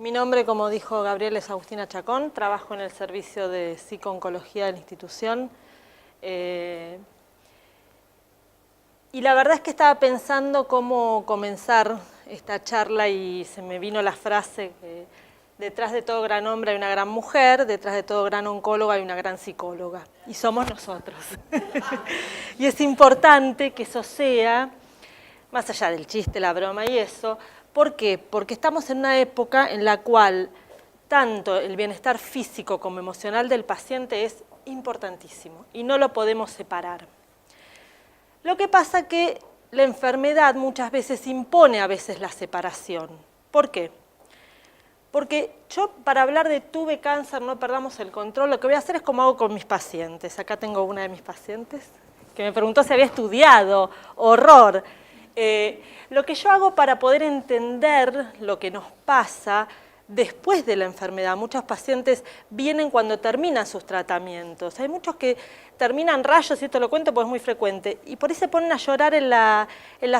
Mi nombre, como dijo Gabriel, es Agustina Chacón, trabajo en el servicio de psico-oncología de la institución. Y la verdad es que estaba pensando cómo comenzar esta charla y se me vino la frase que detrás de todo gran hombre hay una gran mujer, detrás de todo gran oncólogo hay una gran psicóloga. Y somos nosotros. Y es importante que eso sea, más allá del chiste, la broma y eso. ¿Por qué? Porque estamos en una época en la cual tanto el bienestar físico como emocional del paciente es importantísimo y no lo podemos separar. Lo que pasa es que la enfermedad muchas veces impone a veces la separación. ¿Por qué? Porque yo, para hablar de tuve cáncer, no perdamos el control, lo que voy a hacer es como hago con mis pacientes. Acá tengo una de mis pacientes que me preguntó si había estudiado, horror. Lo que yo hago para poder entender lo que nos pasa después de la enfermedad. Muchos pacientes vienen cuando terminan sus tratamientos. Hay muchos que terminan rayos, y esto lo cuento porque es muy frecuente, y por ahí se ponen a llorar en la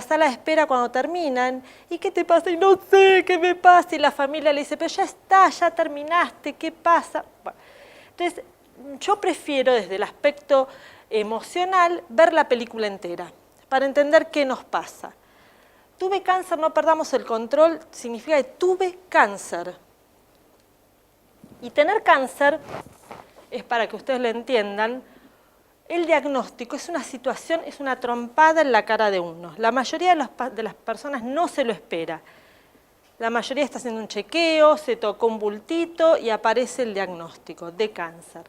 sala de espera cuando terminan. ¿Y qué te pasa? Y no sé qué me pasa. Y la familia le dice, pero ya está, ya terminaste, ¿qué pasa? Bueno, entonces, yo prefiero desde el aspecto emocional ver la película entera para entender qué nos pasa. Tuve cáncer, no perdamos el control, significa que tuve cáncer. Y tener cáncer es, para que ustedes lo entiendan, el diagnóstico es una situación, es una trompada en la cara de uno. La mayoría de las personas no se lo espera. La mayoría está haciendo un chequeo, se tocó un bultito y aparece el diagnóstico de cáncer.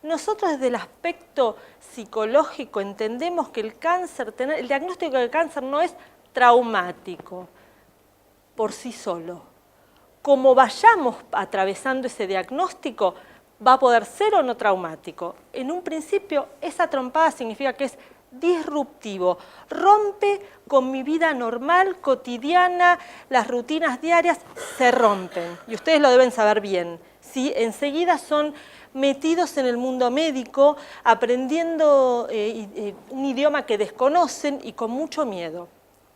Nosotros desde el aspecto psicológico entendemos que el diagnóstico de cáncer no es traumático por sí solo. Como vayamos atravesando ese diagnóstico, va a poder ser o no traumático. En un principio, esa trompada significa que es disruptivo, rompe con mi vida normal, cotidiana, las rutinas diarias se rompen. Y ustedes lo deben saber bien, ¿sí? Enseguida son metidos en el mundo médico, aprendiendo un idioma que desconocen y con mucho miedo,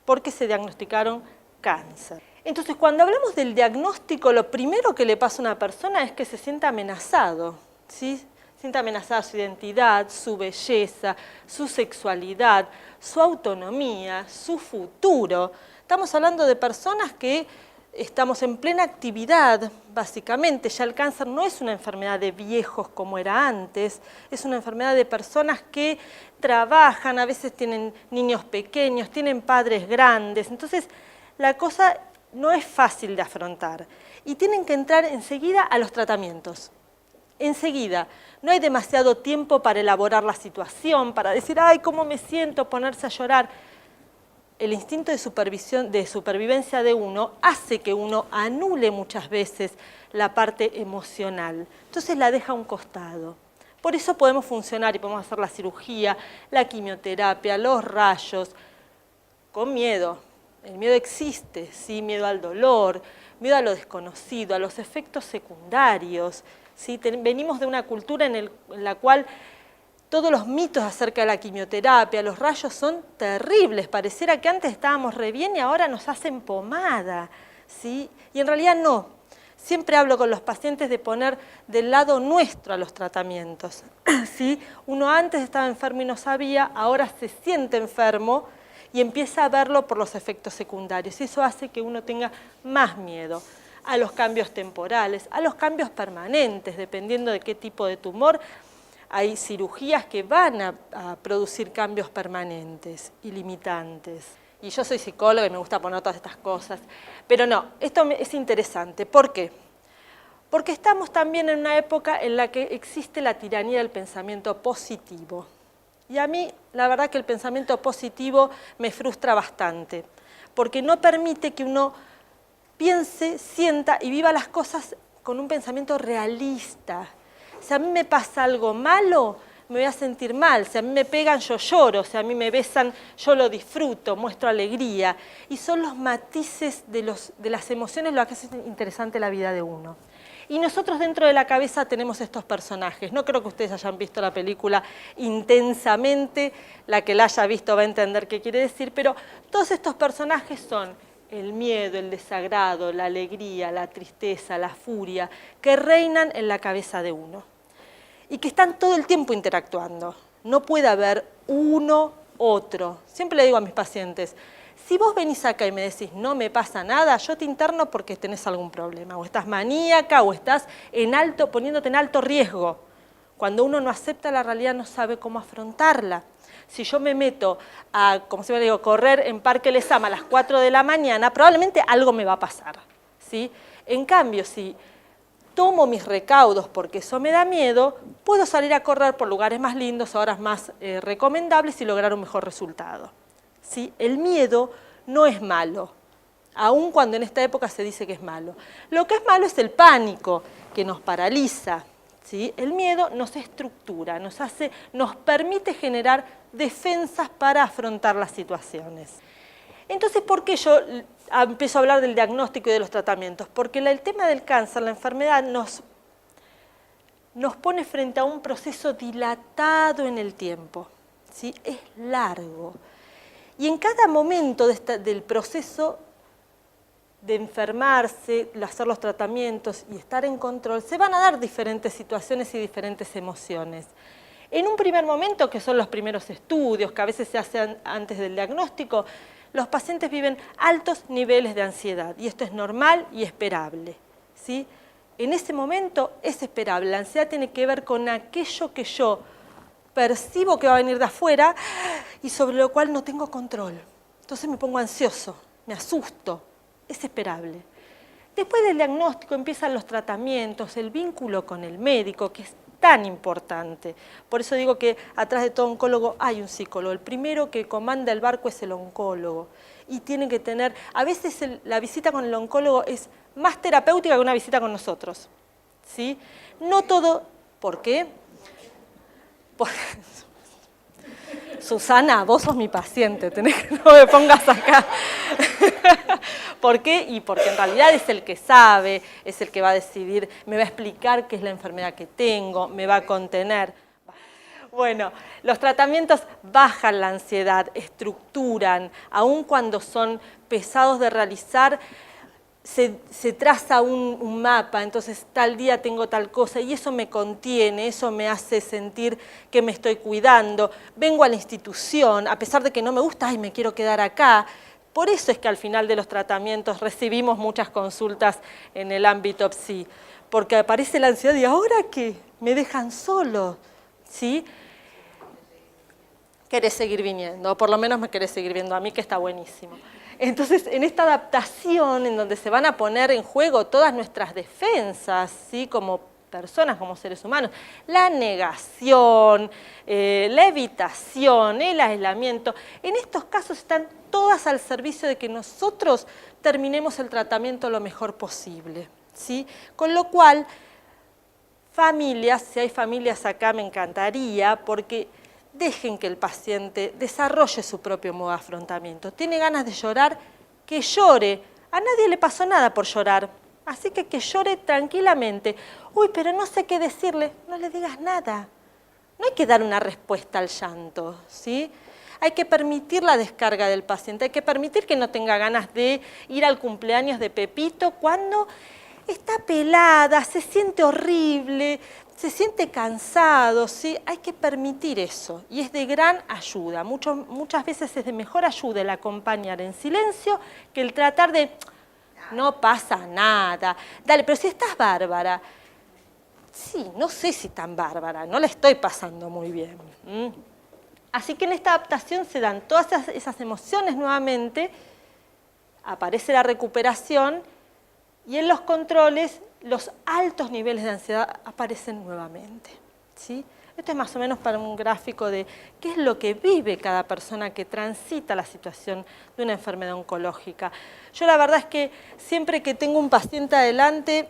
porque se diagnosticaron cáncer. Entonces, cuando hablamos del diagnóstico, lo primero que le pasa a una persona es que se sienta amenazado, ¿sí? Siente amenazada su identidad, su belleza, su sexualidad, su autonomía, su futuro. Estamos hablando de personas que estamos en plena actividad, básicamente. Ya el cáncer no es una enfermedad de viejos como era antes, es una enfermedad de personas que trabajan, a veces tienen niños pequeños, tienen padres grandes. Entonces, la cosa no es fácil de afrontar y tienen que entrar enseguida a los tratamientos. Enseguida. No hay demasiado tiempo para elaborar la situación, para decir, ay, cómo me siento, ponerse a llorar. El instinto de supervivencia de uno hace que uno anule muchas veces la parte emocional. Entonces la deja a un costado. Por eso podemos funcionar y podemos hacer la cirugía, la quimioterapia, los rayos, con miedo. El miedo existe, ¿sí? Miedo al dolor, miedo a lo desconocido, a los efectos secundarios. ¿Sí? Venimos de una cultura en la cual todos los mitos acerca de la quimioterapia, los rayos son terribles. Pareciera que antes estábamos re bien y ahora nos hacen pomada, ¿sí? Y en realidad no. Siempre hablo con los pacientes de poner del lado nuestro a los tratamientos, ¿sí? Uno antes estaba enfermo y no sabía, ahora se siente enfermo y empieza a verlo por los efectos secundarios. Y eso hace que uno tenga más miedo a los cambios temporales, a los cambios permanentes, dependiendo de qué tipo de tumor. Hay cirugías que van a producir cambios permanentes y limitantes. Y yo soy psicóloga y me gusta poner todas estas cosas. Pero no, esto es interesante. ¿Por qué? Porque estamos también en una época en la que existe la tiranía del pensamiento positivo. Y a mí, la verdad que el pensamiento positivo me frustra bastante, porque no permite que uno piense, sienta y viva las cosas con un pensamiento realista. Si a mí me pasa algo malo, me voy a sentir mal. Si a mí me pegan, yo lloro. Si a mí me besan, yo lo disfruto, muestro alegría. Y son los matices de las emociones lo que hace interesante la vida de uno. Y nosotros dentro de la cabeza tenemos estos personajes. No creo que ustedes hayan visto la película intensamente. La que la haya visto va a entender qué quiere decir. Pero todos estos personajes son el miedo, el desagrado, la alegría, la tristeza, la furia, que reinan en la cabeza de uno y que están todo el tiempo interactuando. No puede haber uno, otro. Siempre le digo a mis pacientes, si vos venís acá y me decís no me pasa nada, yo te interno porque tenés algún problema, o estás maníaca, o estás poniéndote en alto riesgo. Cuando uno no acepta la realidad no sabe cómo afrontarla. Si yo me meto a, como siempre digo, correr en Parque Lezama a las 4 de la mañana, probablemente algo me va a pasar, ¿sí? En cambio, si tomo mis recaudos porque eso me da miedo, puedo salir a correr por lugares más lindos, horas más recomendables y lograr un mejor resultado, ¿sí? El miedo no es malo, aun cuando en esta época se dice que es malo. Lo que es malo es el pánico, que nos paraliza, ¿sí? El miedo nos estructura, nos permite generar defensas para afrontar las situaciones. Entonces, ¿por qué yo empiezo a hablar del diagnóstico y de los tratamientos? Porque el tema del cáncer, la enfermedad, nos pone frente a un proceso dilatado en el tiempo, ¿sí? Es largo. Y en cada momento del proceso de enfermarse, hacer los tratamientos y estar en control, se van a dar diferentes situaciones y diferentes emociones. En un primer momento, que son los primeros estudios, que a veces se hacen antes del diagnóstico, los pacientes viven altos niveles de ansiedad y esto es normal y esperable, ¿sí? En ese momento es esperable. La ansiedad tiene que ver con aquello que yo percibo que va a venir de afuera y sobre lo cual no tengo control. Entonces me pongo ansioso, me asusto, es esperable. Después del diagnóstico empiezan los tratamientos, el vínculo con el médico, que es tan importante. Por eso digo que atrás de todo oncólogo hay un psicólogo. El primero que comanda el barco es el oncólogo. Y tiene que tener, a veces la visita con el oncólogo es más terapéutica que una visita con nosotros, ¿sí? No todo, ¿por qué? Susana, vos sos mi paciente, tenés que no me pongas acá. ¿Por qué? Y porque en realidad es el que sabe, es el que va a decidir, me va a explicar qué es la enfermedad que tengo, me va a contener. Bueno, los tratamientos bajan la ansiedad, estructuran, aun cuando son pesados de realizar, se traza un mapa, entonces tal día tengo tal cosa y eso me contiene, eso me hace sentir que me estoy cuidando. Vengo a la institución, a pesar de que no me gusta, ay, me quiero quedar acá. Por eso es que al final de los tratamientos recibimos muchas consultas en el ámbito psi, porque aparece la ansiedad y ¿ahora qué? Me dejan solo, ¿sí? Querés seguir viniendo, o por lo menos me querés seguir viendo a mí, que está buenísimo. Entonces, en esta adaptación, en donde se van a poner en juego todas nuestras defensas, ¿sí? Como personas, como seres humanos, la negación, la evitación, el aislamiento, en estos casos están todas al servicio de que nosotros terminemos el tratamiento lo mejor posible, ¿sí? Con lo cual, familias, si hay familias acá me encantaría, porque dejen que el paciente desarrolle su propio modo de afrontamiento. ¿Tiene ganas de llorar? Que llore. A nadie le pasó nada por llorar, así que llore tranquilamente. Uy, pero no sé qué decirle. No le digas nada. No hay que dar una respuesta al llanto, ¿sí? Hay que permitir la descarga del paciente, hay que permitir que no tenga ganas de ir al cumpleaños de Pepito cuando está pelada, se siente horrible, se siente cansado, ¿sí? Hay que permitir eso y es de gran ayuda. Muchas veces es de mejor ayuda el acompañar en silencio que el tratar de no pasa nada. Dale, pero si estás bárbara, sí, no sé si tan bárbara, no la estoy pasando muy bien. Así que en esta adaptación se dan todas esas emociones nuevamente, aparece la recuperación y en los controles los altos niveles de ansiedad aparecen nuevamente, ¿sí? Esto es más o menos para un gráfico de qué es lo que vive cada persona que transita la situación de una enfermedad oncológica. Yo la verdad es que siempre que tengo un paciente adelante,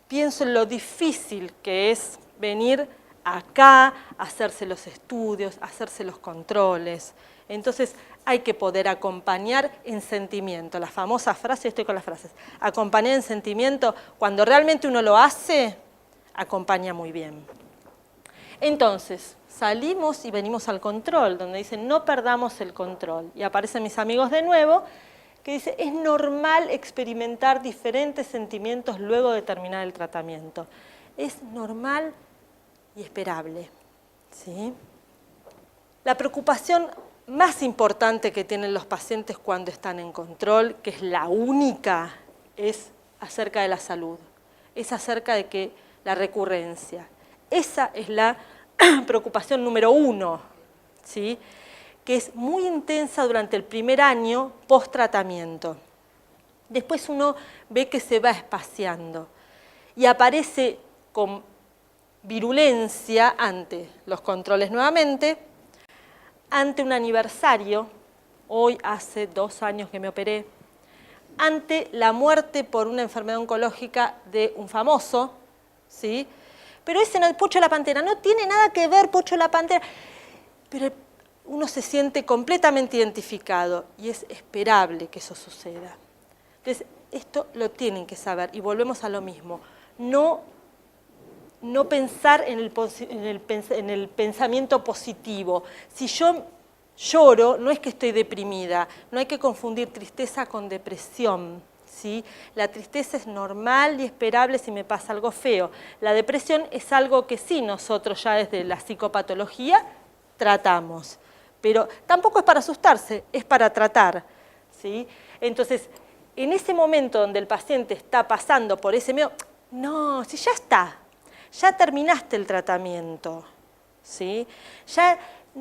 pienso en lo difícil que es venir acá, hacerse los estudios, hacerse los controles. Entonces hay que poder acompañar en sentimiento. La famosa frase, estoy con las frases, acompañar en sentimiento, cuando realmente uno lo hace, acompaña muy bien. Entonces, salimos y venimos al control, donde dicen no perdamos el control. Y aparecen mis amigos de nuevo, que dice es normal experimentar diferentes sentimientos luego de terminar el tratamiento. Es normal y esperable, ¿sí? La preocupación más importante que tienen los pacientes cuando están en control, que es la única, es acerca de la salud, es acerca de que la recurrencia. Esa es la preocupación número 1, ¿sí? Que es muy intensa durante el primer año post-tratamiento. Después uno ve que se va espaciando y aparece con virulencia ante los controles nuevamente, ante un aniversario, hoy hace 2 años que me operé, ante la muerte por una enfermedad oncológica de un famoso, ¿sí? Pero ese no, el Pocho la Pantera, no tiene nada que ver Pocho la Pantera, pero uno se siente completamente identificado y es esperable que eso suceda. Entonces, esto lo tienen que saber y volvemos a lo mismo. No pensar en el pensamiento positivo. Si yo lloro, no es que estoy deprimida, no hay que confundir tristeza con depresión, ¿sí? La tristeza es normal y esperable si me pasa algo feo. La depresión es algo que sí nosotros ya desde la psicopatología tratamos, pero tampoco es para asustarse, es para tratar, ¿sí? Entonces, en ese momento donde el paciente está pasando por ese miedo, no, si ya está, ya terminaste el tratamiento, ¿sí?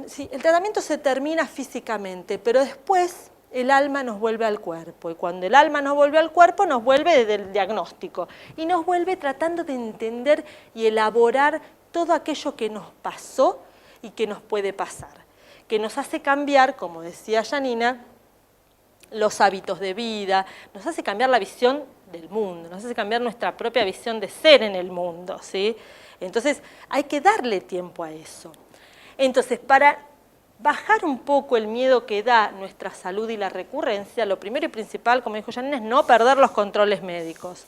Sí, el tratamiento se termina físicamente, pero después el alma nos vuelve al cuerpo, y cuando el alma nos vuelve al cuerpo, nos vuelve desde el diagnóstico, y nos vuelve tratando de entender y elaborar todo aquello que nos pasó y que nos puede pasar, que nos hace cambiar, como decía Janina, los hábitos de vida, nos hace cambiar la visión del mundo, nos hace cambiar nuestra propia visión de ser en el mundo, ¿sí? Entonces hay que darle tiempo a eso. Entonces, para bajar un poco el miedo que da nuestra salud y la recurrencia, lo primero y principal, como dijo Janina, es no perder los controles médicos,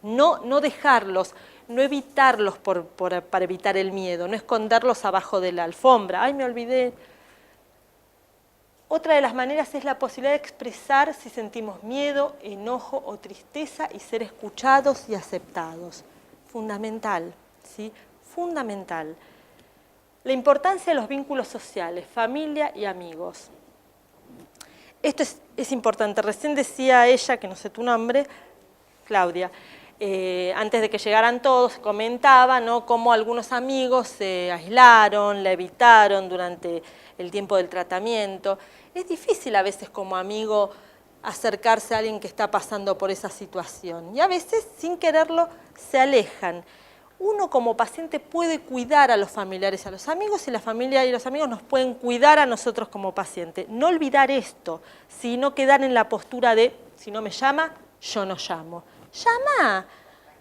no dejarlos, no evitarlos para evitar el miedo, no esconderlos abajo de la alfombra. ¡Ay, me olvidé! Otra de las maneras es la posibilidad de expresar si sentimos miedo, enojo o tristeza y ser escuchados y aceptados. Fundamental, ¿sí? Fundamental. La importancia de los vínculos sociales, familia y amigos. Esto es importante. Recién decía ella, que no sé tu nombre, Claudia, antes de que llegaran todos, comentaba, ¿no?, cómo algunos amigos se aislaron, la evitaron durante el tiempo del tratamiento. Es difícil a veces como amigo acercarse a alguien que está pasando por esa situación y a veces sin quererlo se alejan. Uno como paciente puede cuidar a los familiares y a los amigos y la familia y los amigos nos pueden cuidar a nosotros como paciente. No olvidar esto, sino quedar en la postura de si no me llama, yo no llamo. Llama,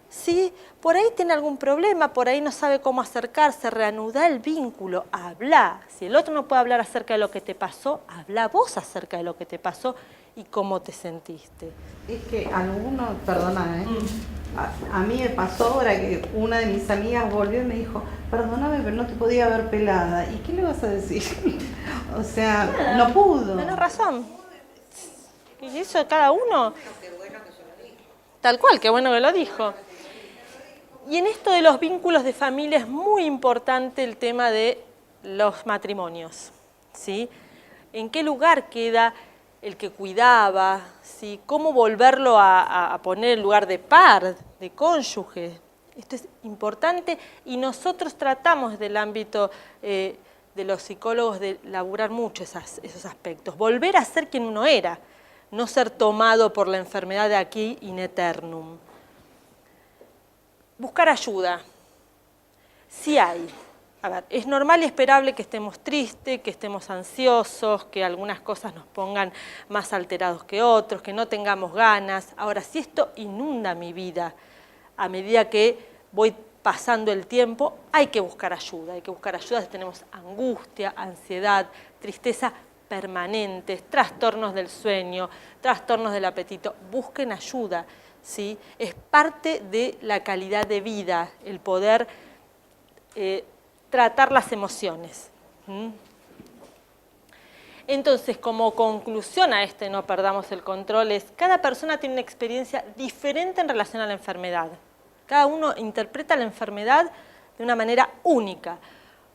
¿sí? Por ahí tiene algún problema, por ahí no sabe cómo acercarse, reanudá el vínculo, habla. Si el otro no puede hablar acerca de lo que te pasó, habla vos acerca de lo que te pasó y cómo te sentiste. Es que algunos, perdona, a mí me pasó ahora que una de mis amigas volvió y me dijo, perdóname, pero no te podía ver pelada. ¿Y qué le vas a decir? O sea, nada, no pudo. Tenés razón. ¿Y eso cada uno? Tal cual, qué bueno que lo dijo. Y en esto de los vínculos de familia es muy importante el tema de los matrimonios, ¿sí? ¿En qué lugar queda el que cuidaba? ¿Sí? ¿Cómo volverlo a poner en lugar de par, de cónyuge? Esto es importante y nosotros tratamos del ámbito de los psicólogos de laburar mucho esos aspectos. Volver a ser quien uno era, no ser tomado por la enfermedad de aquí in eternum. Buscar ayuda. Sí hay. A ver, es normal y esperable que estemos tristes, que estemos ansiosos, que algunas cosas nos pongan más alterados que otros, que no tengamos ganas. Ahora, si esto inunda mi vida a medida que voy pasando el tiempo, hay que buscar ayuda. Hay que buscar ayuda si tenemos angustia, ansiedad, tristeza permanentes, trastornos del sueño, trastornos del apetito. Busquen ayuda, ¿sí? Es parte de la calidad de vida, el poder tratar las emociones. Entonces, como conclusión a este no perdamos el control, es cada persona tiene una experiencia diferente en relación a la enfermedad. Cada uno interpreta la enfermedad de una manera única.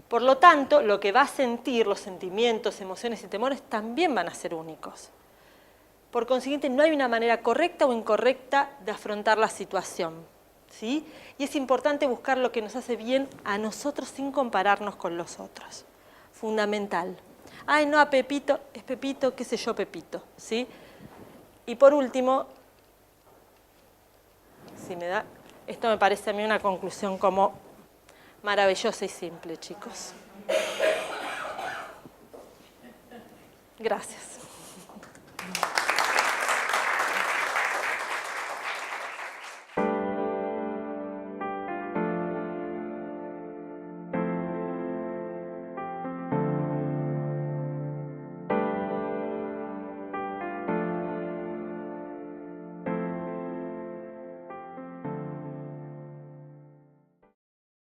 Por lo tanto, lo que va a sentir, los sentimientos, emociones y temores también van a ser únicos. Por consiguiente, no hay una manera correcta o incorrecta de afrontar la situación, ¿sí? Y es importante buscar lo que nos hace bien a nosotros sin compararnos con los otros. Fundamental. Ay, no, a Pepito, es Pepito, qué sé yo, Pepito, ¿sí? Y por último, si me da, esto me parece a mí una conclusión como maravillosa y simple, chicos. Gracias.